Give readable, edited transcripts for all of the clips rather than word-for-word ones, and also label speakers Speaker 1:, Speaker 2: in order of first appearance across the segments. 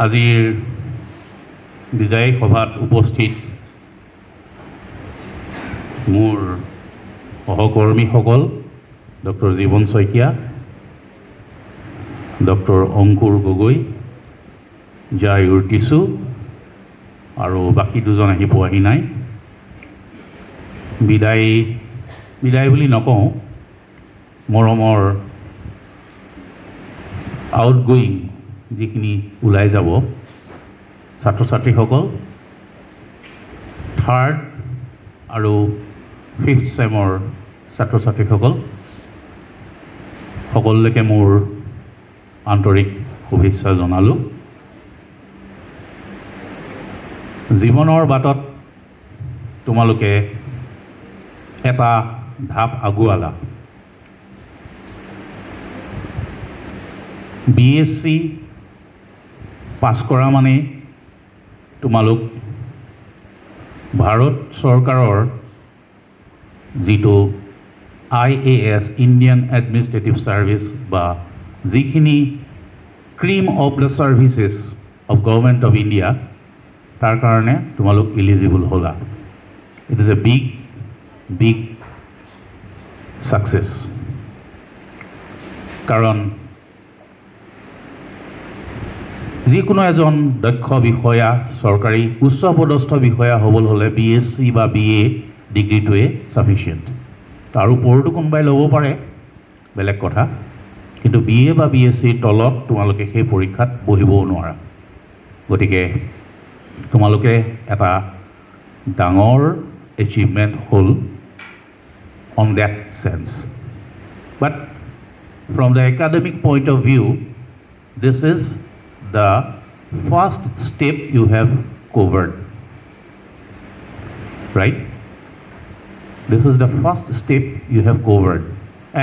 Speaker 1: আজিৰ বিজয় সভাত উপস্থিত মোৰ সহকৰ্মীসকল ডক্টৰ জীৱন শইকীয়া, ডক্টৰ অংকুৰ গগৈ, জায়ুৰ কিছু আৰু বাকী দুজন আহি পোৱাহি নাই। বিদায় বুলি নকওঁ, মৰমৰ আউটগয়িং যিখিনি ওলাই যাব ছাত্ৰ ছাত্ৰীসকল, থাৰ্ড আৰু ফিফ্থ ছেমৰ ছাত্ৰ ছাত্ৰীসকল, সকলোকে মোৰ আন্তৰিক শুভেচ্ছা জনালোঁ। জীৱনৰ বাটত তোমালোকে এটা ঢাপ আগুৱালা। BSc পাছ কৰা মানে তোমালোক ভাৰত চৰকাৰৰ যিটো IAS ইণ্ডিয়ান এডমিনিষ্ট্ৰেটিভ ছাৰ্ভিচ বা যিখিনি cream of the services of government of India, তাৰ কাৰণে তোমালোক ইলিজিবল হ'লা। It is a big success. কাৰণ যিকোনো এজন দক্ষ বিষয়া, চৰকাৰী উচ্চপদস্থ বিষয়া হ'বলৈ হ'লে BSc বা BA ডিগ্ৰীটোৱে ছাফিচিয়েণ্ট। তাৰ ওপৰতো কোনোবাই ল'ব পাৰে, বেলেগ কথা, কিন্তু BA বা BScৰ তলত তোমালোকে সেই পৰীক্ষাত বহিবও নোৱাৰা। গতিকে তোমালোকে এটা ডাঙৰ এচিভমেণ্ট হ'ল on that sense. But from the academic point of view, this is the first step you have covered, right? This is the first step you have covered,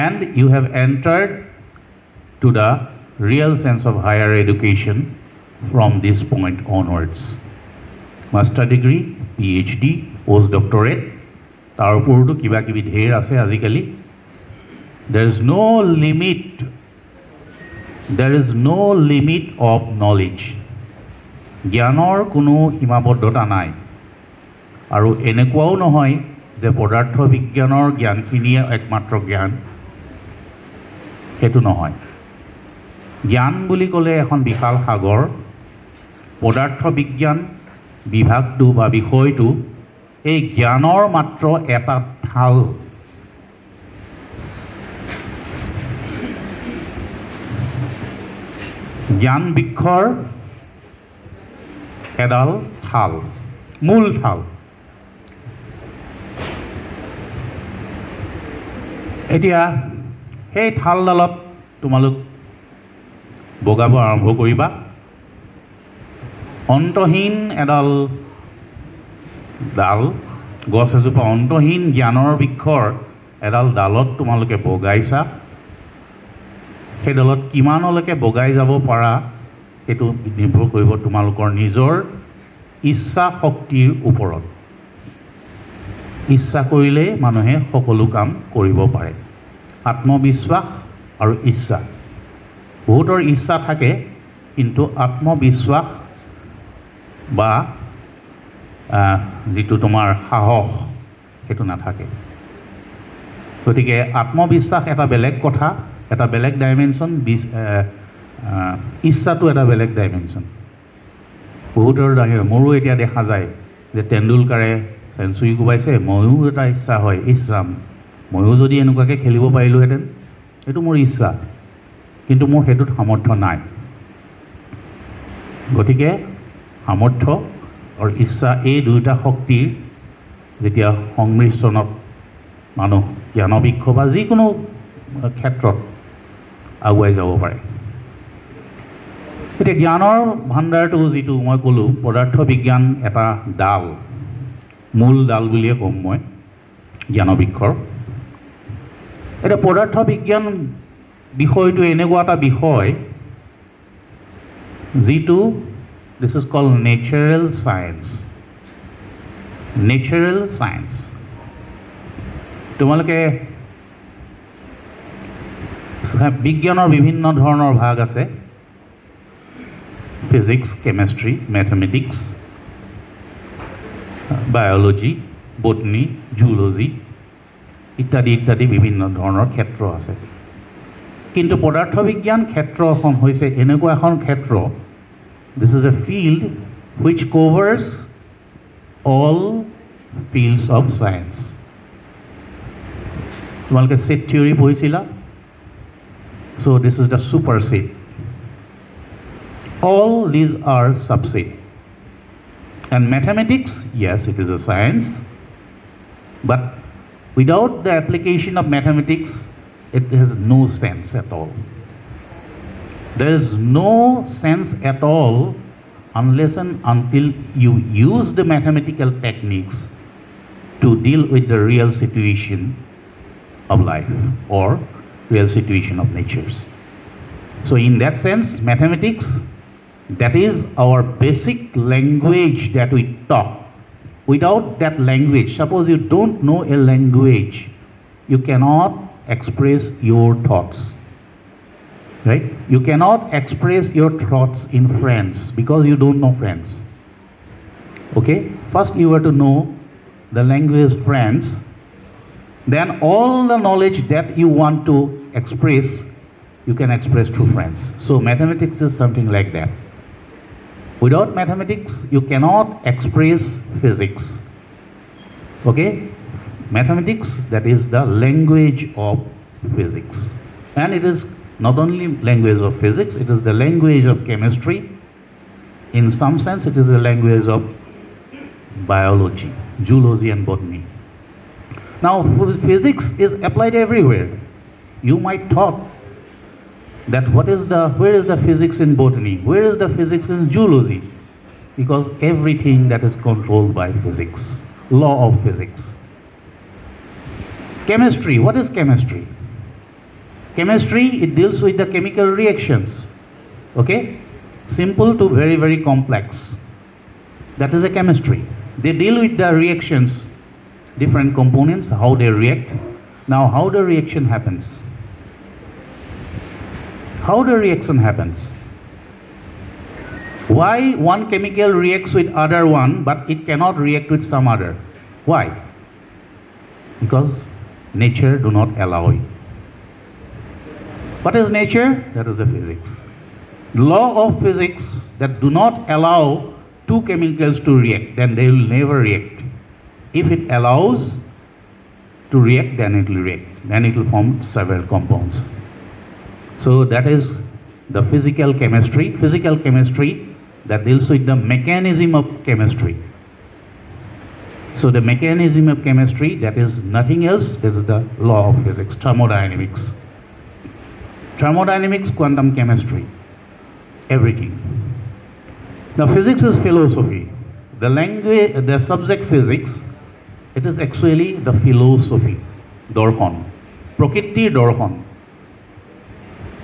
Speaker 1: and you have entered to the real sense of higher education from this point onwards. Master degree, PhD, postdoctorate, tar oporto kiba kibi dher ase azikali. There is no limit. There is no limit of knowledge. জ্ঞানৰ কোনো সীমাবদ্ধতা নাই। আৰু এনেকুৱাও নহয় যে পদাৰ্থ বিজ্ঞানৰ জ্ঞানখিনিয়ে একমাত্ৰ জ্ঞান, সেইটো নহয়। জ্ঞান বুলি ক'লে এখন বিশাল সাগৰ। পদাৰ্থ বিজ্ঞান বিভাগটো বা বিষয়টো এই জ্ঞানৰ মাত্ৰ এটা ঠাল। জ্ঞান বৃক্ষৰ এডাল ঠাল, মূল ঠাল। এতিয়া সেই ঠালডালত তোমালোক বগাব আৰম্ভ কৰিবা। অন্তহীন এডাল ডাল, গছ এজোপা অন্তহীন জ্ঞানৰ বৃক্ষৰ এডাল ডালত তোমালোকে বগাইছা। সেই ডালত কিমানলৈকে বগাই যাব পাৰা সেইটো নিৰ্ভৰ কৰিব তোমালোকৰ নিজৰ ইচ্ছা শক্তিৰ ওপৰত। ইচ্ছা কৰিলে মানুহে সকলো কাম কৰিব পাৰে। আত্মবিশ্বাস আৰু ইচ্ছা। বহুতৰ ইচ্ছা থাকে, কিন্তু আত্মবিশ্বাস বা যিটো তোমাৰ সাহস সেইটো নাথাকে। গতিকে আত্মবিশ্বাস এটা বেলেগ কথা, এটা বেলেগ ডাইমেনশ্যন, ইচ্ছাটো এটা বেলেগ ডাইমেনশ্যন। বহুতৰ মোৰো এতিয়া দেখা যায় যে তেণ্ডুলকাৰে চেঞ্চুৰী কোবাইছে, ময়ো এটা ইচ্ছা হয়, ইছৰাম ময়ো যদি এনেকুৱাকৈ খেলিব পাৰিলোঁহেঁতেন, সেইটো মোৰ ইচ্ছা, কিন্তু মোৰ সেইটোত সামৰ্থ্য নাই। গতিকে সামৰ্থ্য আৰু ইচ্ছা এই দুয়োটা শক্তিৰ যেতিয়া সংমিশ্ৰণত মানুহ জ্ঞানবৃক্ষ বা যিকোনো ক্ষেত্ৰত আগুৱাই যাব পাৰে। এতিয়া জ্ঞানৰ ভাণ্ডাৰটো যিটো মই ক'লোঁ, পদাৰ্থ বিজ্ঞান এটা ডাল, মূল ডাল বুলিয়ে ক'ম মই জ্ঞানবৃক্ষৰ। এতিয়া পদাৰ্থ বিজ্ঞান বিষয়টো এনেকুৱা এটা বিষয় যিটো this is called natural science. Natural science. তোমালোকে বিজ্ঞানৰ বিভিন্ন ধৰণৰ ভাগ আছে। physics, chemistry, mathematics, biology, botany, zoology ইত্যাদি ইত্যাদি বিভিন্ন ধৰণৰ ক্ষেত্ৰ আছে কিন্তু পদাৰ্থ বিজ্ঞান ক্ষেত্ৰ এখন হৈছে এনেকুৱা এখন ক্ষেত্ৰ this is a field which covers all fields of science তোমালোকে set theory পঢ়িছিলা so this is the superset all these are subset and mathematics yes it is a science but without the application of mathematics it has no sense at all there is no sense at all unless and until you use the mathematical techniques to deal with the real situation of life or real situation of natures so in that sense mathematics that is our basic language that we talk without that language suppose you don't know a language you cannot express your thoughts right you cannot express your thoughts in friends because you don't know friends okay first you have to know the language friends then all the knowledge that you want to express you can express through friends so mathematics is something like that without mathematics you cannot express physics okay mathematics that is the language of physics and it is not only language of physics it is the language of chemistry in some sense it is the language of biology zoology and botany now physics is applied everywhere you might thought that where is the physics in botany where is the physics in zoology because everything that is controlled by physics law of physics chemistry what is chemistry chemistry it deals with the chemical reactions okay simple to very very complex that is a chemistry they deal with the reactions different components how they react now how the reaction happens how the reaction happens why one chemical reacts with other one but it cannot react with some other why because nature do not allow it what is nature that is the physics law of physics that do not allow two chemicals to react then they will never react if it allows to react then it will react then it will form several compounds so that is the physical chemistry that deals with the mechanism of chemistry so the mechanism of chemistry that is nothing else that is the law of physics thermodynamics quantum chemistry everything now physics is philosophy the language the subject physics it is actually the philosophy darshan prakriti darshan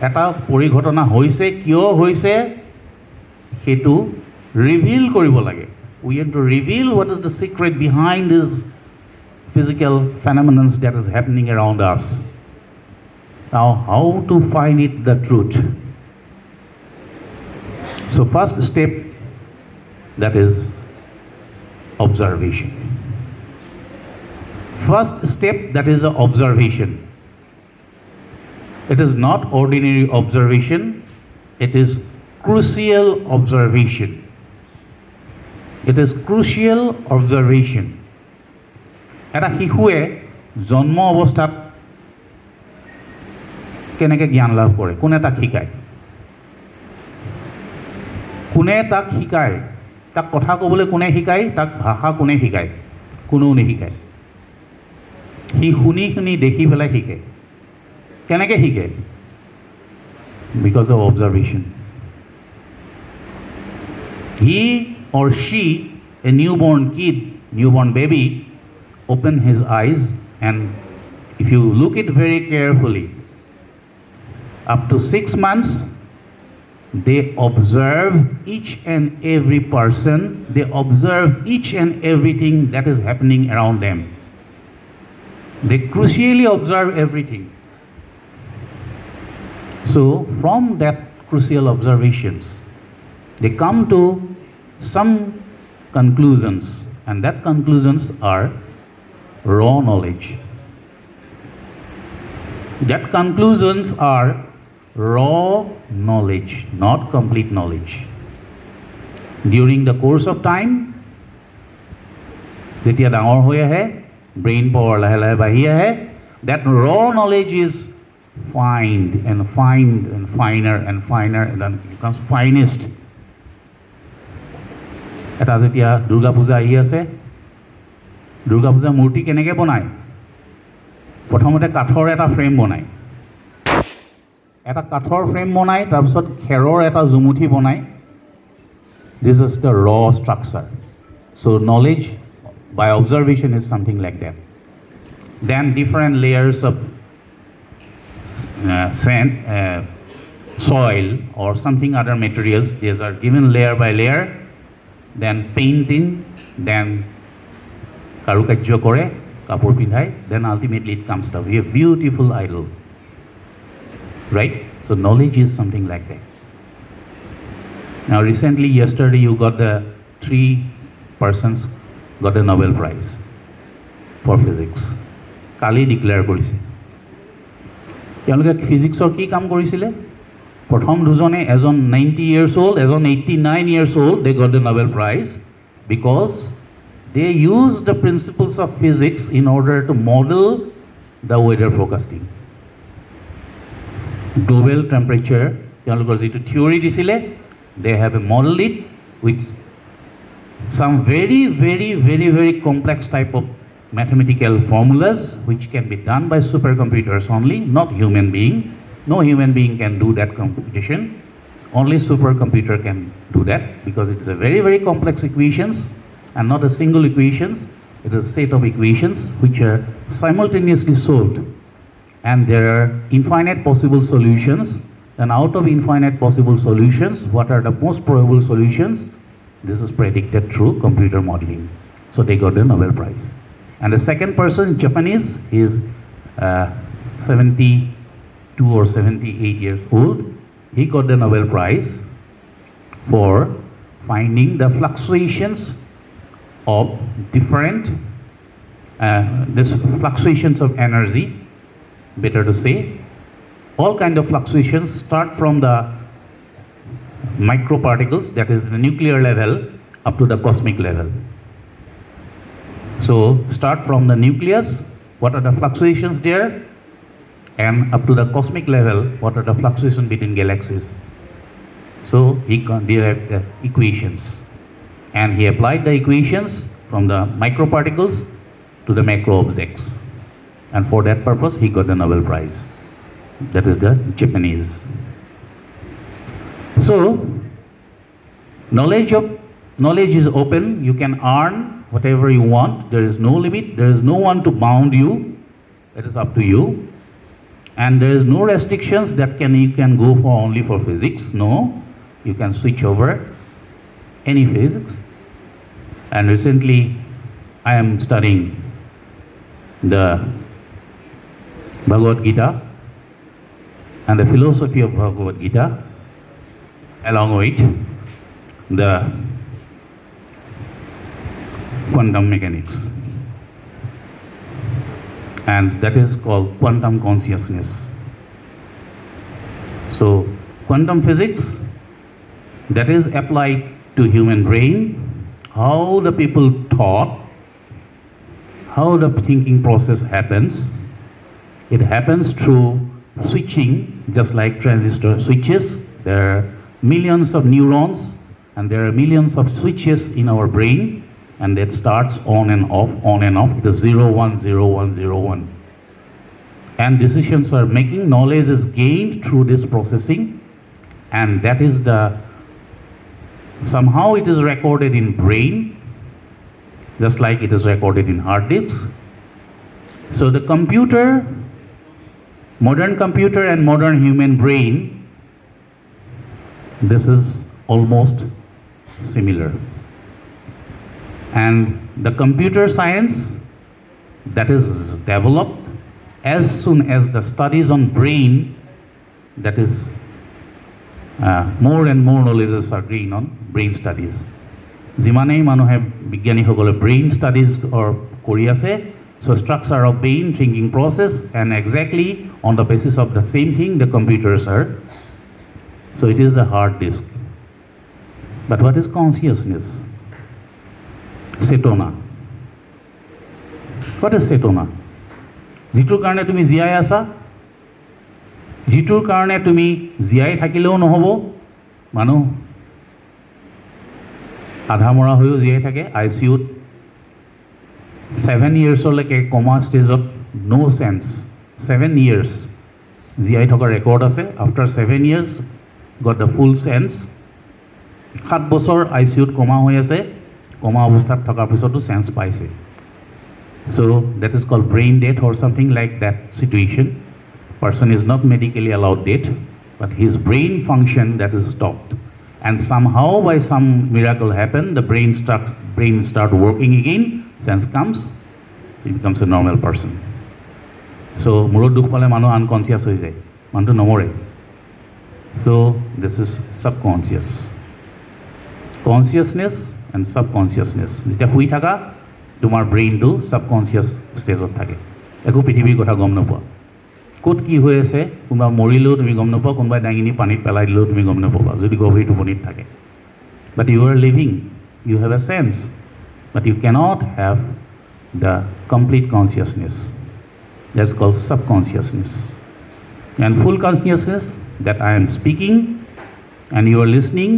Speaker 1: এটা পৰিঘটনা হৈছে কিয় হৈছে হেতু reveal কৰিব লাগে we have to reveal what is the secret behind this physical phenomena that is happening around us now how to find it the truth so first step that is observation it is not ordinary observation it is crucial observation এটা শিশুৱে জন্ম অৱস্থাত কেনেকৈ জ্ঞান লাভ কৰে কোনে তাক শিকায় তাক কথা ক'বলৈ কোনে শিকায় তাক ভাষা কোনে শিকায় কোনেও নিশিকায় সি শুনি দেখি পেলাই শিকে কেনেকৈ শিকে because of observation he or she a newborn baby open his eyes and if you look it very carefully up to 6 months they observe each and every person they observe each and everything that is happening around them they crucially observe everything so from that crucial observations They come to some conclusions, and that conclusions are raw knowledge. That conclusions are raw knowledge, not complete knowledge. During the course of time, যেতিয়া ডাঙৰ হৈ আহে, brain power লাহে লাহে বাঢ়ি আহে, that raw knowledge is fined and fined and finer and finer, and then it becomes finest. এটা যেতিয়া দুৰ্গা পূজা আহি আছে, দুৰ্গা পূজা মূৰ্তি কেনেকৈ বনায়? প্ৰথমতে কাঠৰ এটা ফ্ৰেম বনায়, এটা কাঠৰ ফ্ৰেম বনায়, তাৰপিছত খেৰৰ এটা জুমুঠি বনায়. This is the raw structure. So knowledge by observation is something like that. Then different layers of sand, soil or something other materials, these are given layer by layer, then painting, then karukajya kore, kapur pindhai, then ultimately it comes to a beautiful idol. Right? So knowledge is something like that. Now recently, yesterday, you got the 3 persons got the Nobel Prize for physics. Kali declare কৰিছে. তেওঁলোকে ফিজিক্সৰ কি কাম কৰিছিলে? প্ৰথম দুজনে, এজন 90 years old, এজন 89 years old, they got the Nobel Prize because they used the principles of physics in order to model the weather forecasting. Global temperature, তেওঁলোকৰ যিটো থিয়ৰি দিছিলে, they have modeled it with some very, very, very, very complex type of mathematical formulas which can be done by supercomputers only, not human being. No human being can do that computation. Only supercomputer can do that because it's a very, very complex equations and not a single equations. It is a set of equations which are simultaneously solved. And there are infinite possible solutions. And out of infinite possible solutions, what are the most probable solutions? This is predicted through computer modeling. So they got the Nobel Prize. And the second person, Japanese, he is 72 or 78 years old. He got the Nobel Prize for finding the fluctuations of different, this fluctuations of energy, better to say. All kind of fluctuations start from the microparticles, that is the nuclear level, up to the cosmic level. So start from the nucleus, what are the fluctuations there, and up to the cosmic level, what are the fluctuations between galaxies. So he derived the equations, and he applied the equations from the microparticles to the macro objects, and for that purpose he got the Nobel Prize. That is the Japanese. So knowledge is open. You can earn whatever you want. There is no limit. There is no one to bound you. It is up to you. And there is no restrictions that you can go for only for physics. No, you can switch over any physics. And recently I am studying the Bhagavad Gita and the philosophy of Bhagavad Gita, along with the quantum mechanics, and that is called quantum consciousness. So quantum physics, that is applied to human brain, how the people thought, how the thinking process happens. It happens through switching, just like transistor switches. There are millions of neurons and there are millions of switches in our brain, and that starts on and off, on and off. It is 0, 1, 0, 1, 0, 1. And decisions are making, knowledge is gained through this processing, and that is the, somehow it is recorded in brain, just like it is recorded in hard disks. So the computer, modern computer and modern human brain, this is almost similar. And the computer science that is developed as soon as the studies on brain, that is more and more knowledges are gained on brain studies. যিমানেই মানুহে বিজ্ঞানীসকলে brain studies কৰি আছে, so structure of brain thinking process and exactly on the basis of the same thing the computers are. So it is a hard disk. But what is consciousness? Cetona. What is cetona? যিটোৰ কাৰণে তুমি জীয়াই আছা, যিটোৰ কাৰণে তুমি জীয়াই থাকিলেও নহ'ব, মানুহ আধা মৰা হৈও জীয়াই থাকে ICUত 7 yearsলৈকে কমা ষ্টেজত, no sense, 7 years জীয়াই থকাৰ ৰেকৰ্ড আছে. After 7 years got the full sense. 7 বছৰ ICUত কমা হৈ আছে, কমা অৱস্থাত থকাৰ পিছতো চেঞ্চ পাইছে. So that is called brain death or something like that situation. Person is not medically allowed dead, but his brain function that is stopped. And somehow by some miracle happen, the brain start working again, sense comes, so he becomes a normal person. So murot dukh pale manu unconscious hoi jay, manu nomore. So this is subconscious. Consciousness and subconsciousness. Jeta hui thaka তোমার brain two subconscious ষ্টেজত থাকে, একো পৃথিৱীৰ কথা গম নোপোৱা, ক'ত কি হৈ আছে, কোনোবা মৰিলেও তুমি গম নোপোৱা, কোনোবাই দাঙিনি পানীত পেলাই দিলেও তুমি গম নোপোৱা যদি গভীৰ টোপনিত থাকে. But you are living, you have a chance, but you cannot have the complete consciousness. That's called subconsciousness. And full consciousness that I am speaking and you are listening,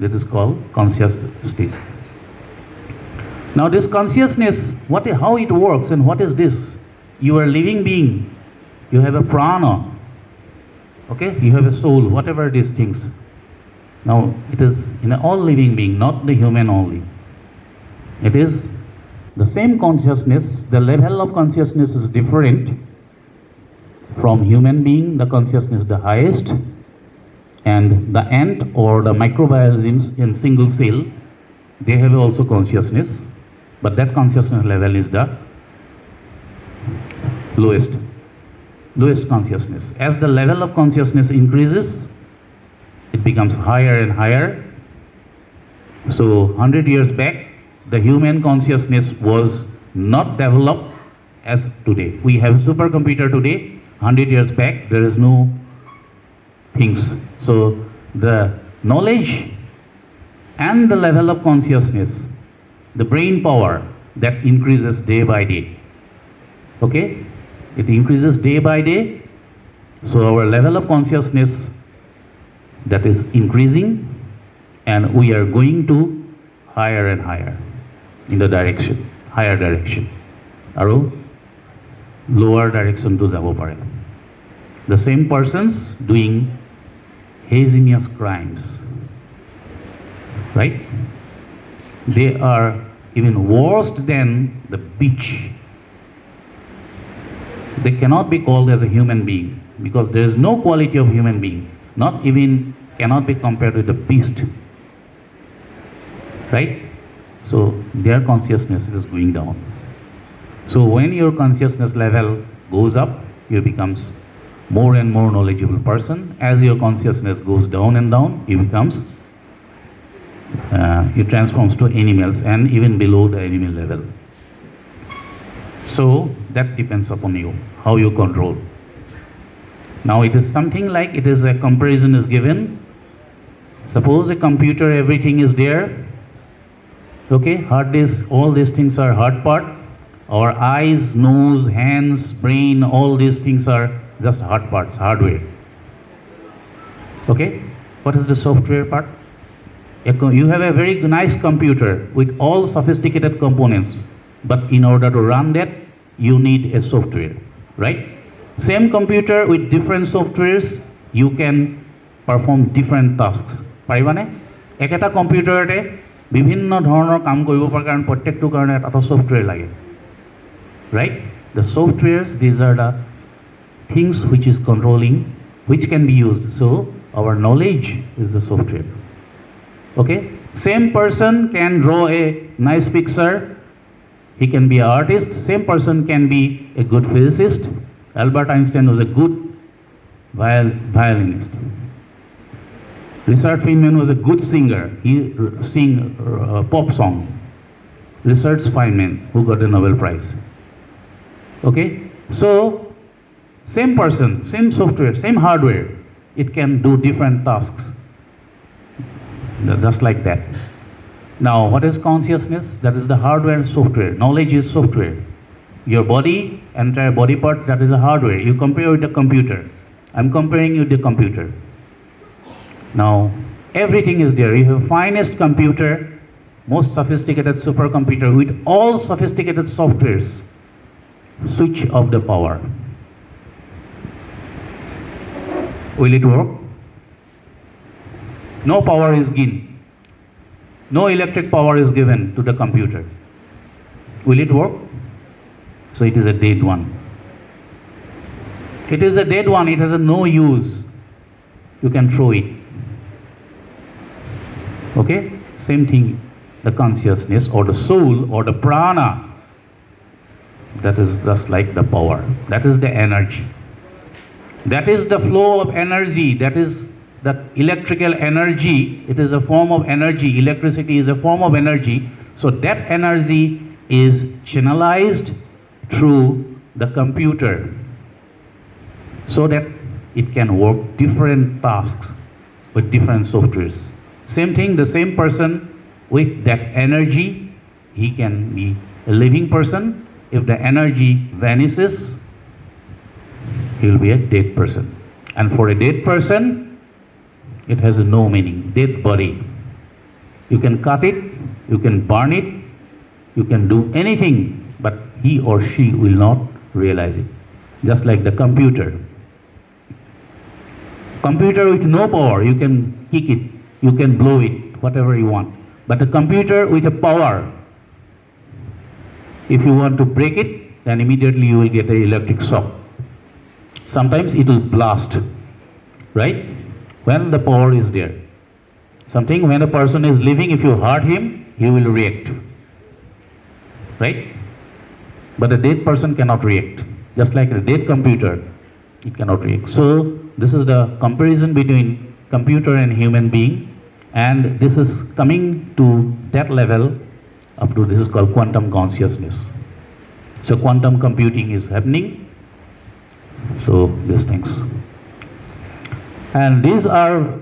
Speaker 1: that is called conscious state. Now this consciousness, how it works and what is this? You are a living being. You have a prana. Okay? You have a soul, whatever these things. Now it is in all living being, not the human only. It is the same consciousness. The level of consciousness is different. From human being, the consciousness is the highest. And the ant or the microorganisms in single cell, they have also consciousness. But that consciousness level is the lowest consciousness. As the level of consciousness increases, it becomes higher and higher. So 100 years back, the human consciousness was not developed as today. We have supercomputer today. 100 years back, there is no things. So the knowledge and the level of consciousness, the brain power, that increases day by day. Okay? It increases day by day. So our level of consciousness, that is increasing, and we are going to higher and higher in the direction, higher direction. Aru lower direction to jabo pare. The same persons doing heinous crimes, right? They are even worse than the bitch. They cannot be called as a human being because there is no quality of human being, not even cannot be compared with the beast, right? So their consciousness is going down. So when your consciousness level goes up, you becomes more and more knowledgeable person. As your consciousness goes down and down, you becomes it transforms to animals and even below the animal level. So that depends upon you, how you control. Now it is something like, it is a comparison is given. Suppose a computer, everything is there. Okay, hard disk, all these things are hard part. Our eyes, nose, hands, brain, all these things are just hard parts, hardware. Okay, what is the software part? You have a very nice computer with all sophisticated components, but in order to run that, you need a software, right? Same computer with different softwares, you can perform different tasks. Paribane? Eketa computer te bibhinno dhoroner kaam koribo par karon prottekto karone eta software lage. Right? The softwares, these are the things which is controlling, which can be used. So our knowledge is the software. Okay? Same person can draw a nice picture. He can be an artist. Same person can be a good physicist. Albert Einstein was a good violinist. Richard Feynman was a good singer. He sang pop song. Richard Feynman, who got the Nobel Prize. Okay? So, same person, same software, same hardware, it can do different tasks. Just like that. Now, what is consciousness? That is the hardware and software. Knowledge is software. Your body, entire body part, that is a hardware. You compare with the computer. I'm comparing with the computer. Now, everything is there. You have finest computer, most sophisticated supercomputer with all sophisticated softwares. Switch off the power. Will it work? No power is given. No electric power is given to the computer. Will it work? So it is a dead one. It is a dead one. It has a no use. You can throw it. Okay? Same thing, the consciousness or the soul or the prana. That is just like the power. That is the energy. That is the flow of energy. That is that electrical energy. It is a form of energy. Electricity is a form of energy. So that energy is channelized through the computer so that it can work different tasks with different softwares. Same thing, the same person with that energy, he can be a living person. If the energy vanishes, he will be a dead person. And for a dead person, it has no meaning. Dead body. You can cut it, you can burn it, you can do anything, but he or she will not realize it. Just like the computer. Computer with no power, you can kick it, you can blow it, whatever you want. But a computer with a power, if you want to break it, then immediately you will get an electric shock. Sometimes it will blast, right? When the power is there. Something when a person is living, if you hurt him, he will react. Right? But a dead person cannot react. Just like a dead computer, it cannot react. So this is the comparison between computer and human being. And this is coming to that level up to this is called quantum consciousness. So quantum computing is happening. So these things. And these are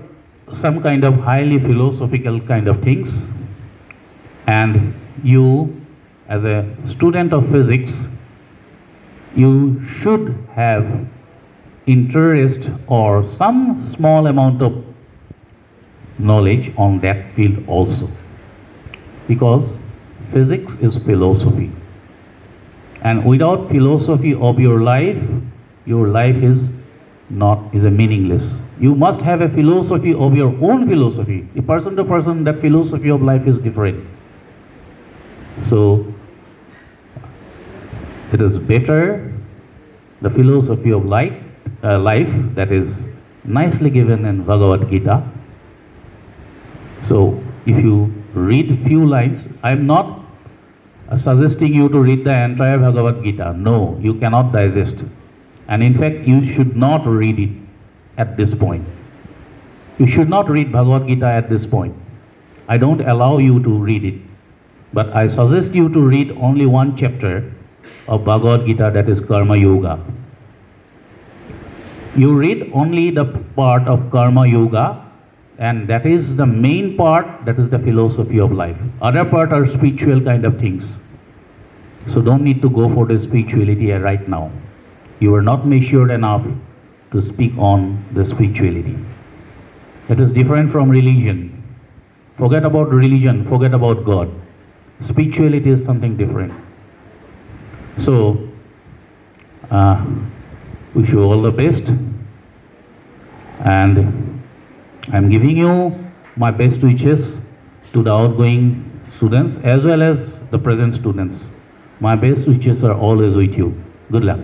Speaker 1: some kind of highly philosophical kind of things. And you, as a student of physics, you should have interest or some small amount of knowledge on that field also. Because physics is philosophy. And without philosophy of your life is a meaningless. You must have a philosophy of your own philosophy. A person to person, that philosophy of life is different. So it is better the philosophy of life that is nicely given in Bhagavad Gita. So if you read few lines, I am not suggesting you to read the entire Bhagavad Gita. No, you cannot digest. And in fact, you should not read it at this point. You should not read Bhagavad Gita at this point. I don't allow you to read it. But I suggest you to read only one chapter of Bhagavad Gita, that is Karma Yoga. You read only the part of Karma Yoga, and that is the main part, that is the philosophy of life. Other part are spiritual kind of things. So don't need to go for the spirituality right now. You are not matured enough to speak on the spirituality. It is different from religion. Forget about religion, forget about God. Spirituality is something different. So, wish you all the best. And I'm giving you my best wishes to the outgoing students as well as the present students. My best wishes are always with you. Good luck.